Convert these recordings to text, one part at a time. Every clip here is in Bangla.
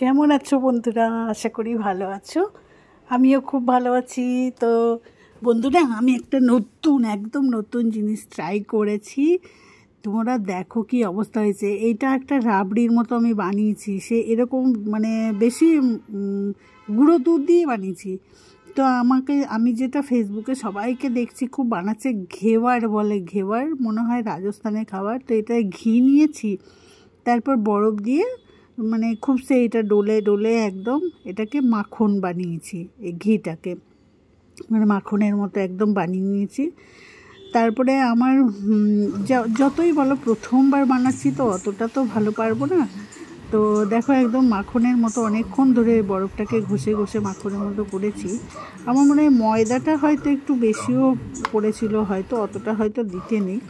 কেমন আছো বন্ধুরা? আশা করি ভালো আছো। আমিও খুব ভালো আছি। তো বন্ধুরা, আমি একটা একদম নতুন জিনিস ট্রাই করেছি। তোমরা দেখো কি অবস্থা হয়েছে। এইটা একটা রাবড়ির মতো আমি বানিয়েছি। এরকম বেশি গুঁড়ো দুধ দিয়ে বানিয়েছি। তো আমি যেটা ফেসবুকে সবাইকে দেখছি খুব বানাচ্ছে, ঘেওয়ার বলে, ঘেওয়ার মনে হয় রাজস্থানের খাবার। তো এটা ঘি নিয়েছি, তারপর বরফ দিয়ে খুব এটা ডলে ডলে একদম এটাকে মাখন বানিয়েছি। এই ঘিটাকে মাখনের মতো একদম বানিয়ে নিয়েছি। তারপরে আমার যতই বলো প্রথমবার বানাচ্ছি, তো অতটা তো ভালো পারবো না। তো দেখো একদম মাখনের মতো অনেকক্ষণ ধরে বরফটাকে ঘষে ঘষে মাখনের মতো করেছি। আমার মনে হয় ময়দাটা হয়তো একটু বেশিও পড়েছিল, হয়তো অতটা হয়তো দিতে নেই।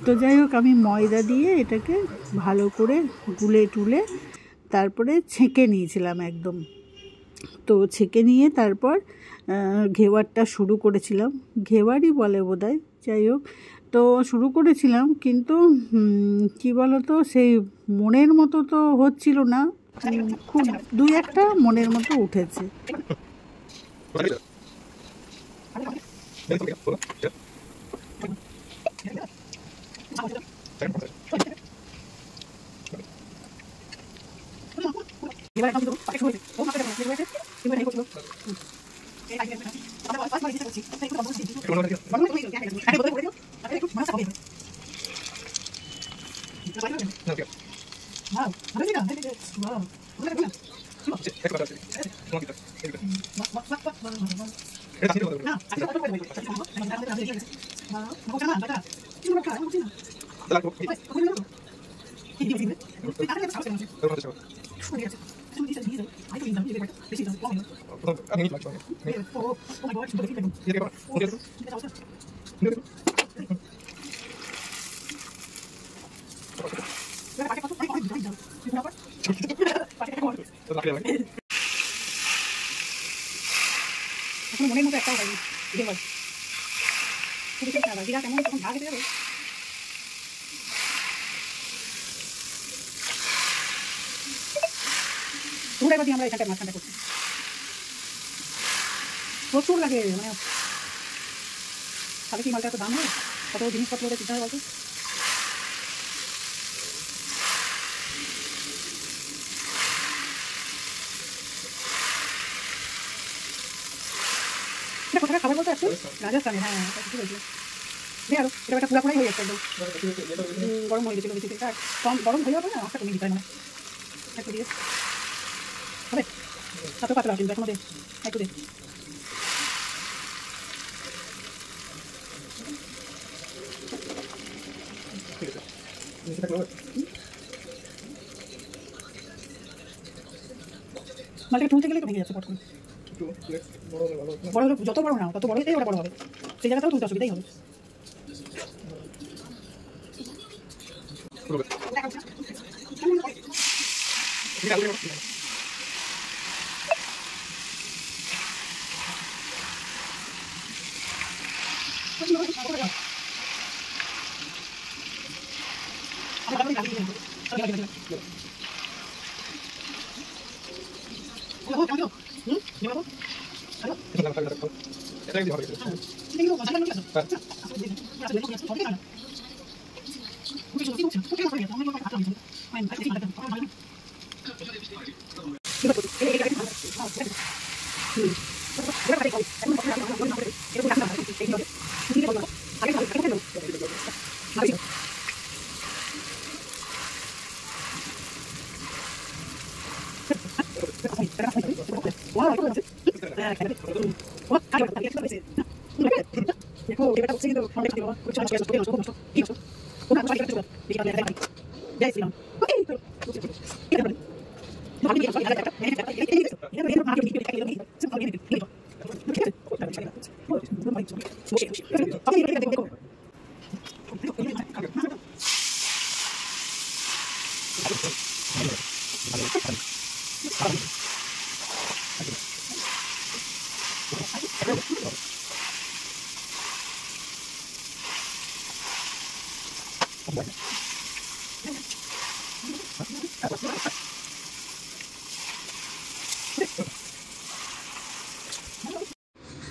তো যাই হোক, আমি ময়দা দিয়ে এটাকে ভালো করে গুলে টুলে তারপরে ছেঁকে নিয়েছিলাম একদম। তো ছেঁকে নিয়ে তারপর ঘেওয়ারটা শুরু করেছিলাম, ঘেওয়ারই বলে বোধহয়। যাই হোক, তো শুরু করেছিলাম, কিন্তু কি বলতো, সেই মনের মতো তো হচ্ছিল না। খুব দুই একটা মনের মতো উঠেছে। মনের মতো একটাও হয়নি। কেমন তখন ঝাল খেতে যাবে। পুরোটাই বাকি আমরা এখানটা মাঝখানটা করছি। প্রচুর লাগে, তাহলে কি মালটা এত দাম হয়? কত জিনিসপত্র ওদের কিনতে হয় বলতো। কোথাকার খাবার বলতে একটু রাজস্থানে। হ্যাঁ, কিছু বলছি। আরো এটা একটা পুরাপুরাই হয়ে যাচ্ছে একদম। গরম হয়ে গেছিলো বেশি, কম গরম হয়ে যাবে না, মাছটা কমিয়ে দিতে হয় মানে একটু দিয়ে হবে। এত পাতলা কিন্তু এখন একটু দিয়ে মালটাকে তুলতে গেলে তো ভেঙে যাচ্ছে প্রথমে। বড় হলে যত বড় নাও তত বড় হতেই ওটা বড় হবে, সেই জায়গাতেও তুলতে অসুবিধাই হবে।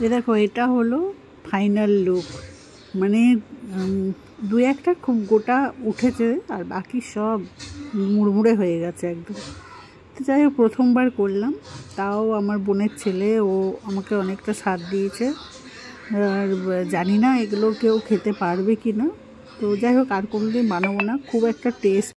এ দেখো, এটা হলো ফাইনাল লুক। মানে দু একটা খুব গোটা উঠেছে, আর বাকি সব মুড়মুড়ে হয়ে গেছে একদম। তো যাই হোক, প্রথমবার করলাম, তাও আমার বোনের ছেলে ও আমাকে অনেকটা সাথ দিয়েছে। আর জানি না এগুলো কেউ খেতে পারবে কি না। তো যাই হোক, আর কোনোদিন বানাবো না, খুব একটা টেস্ট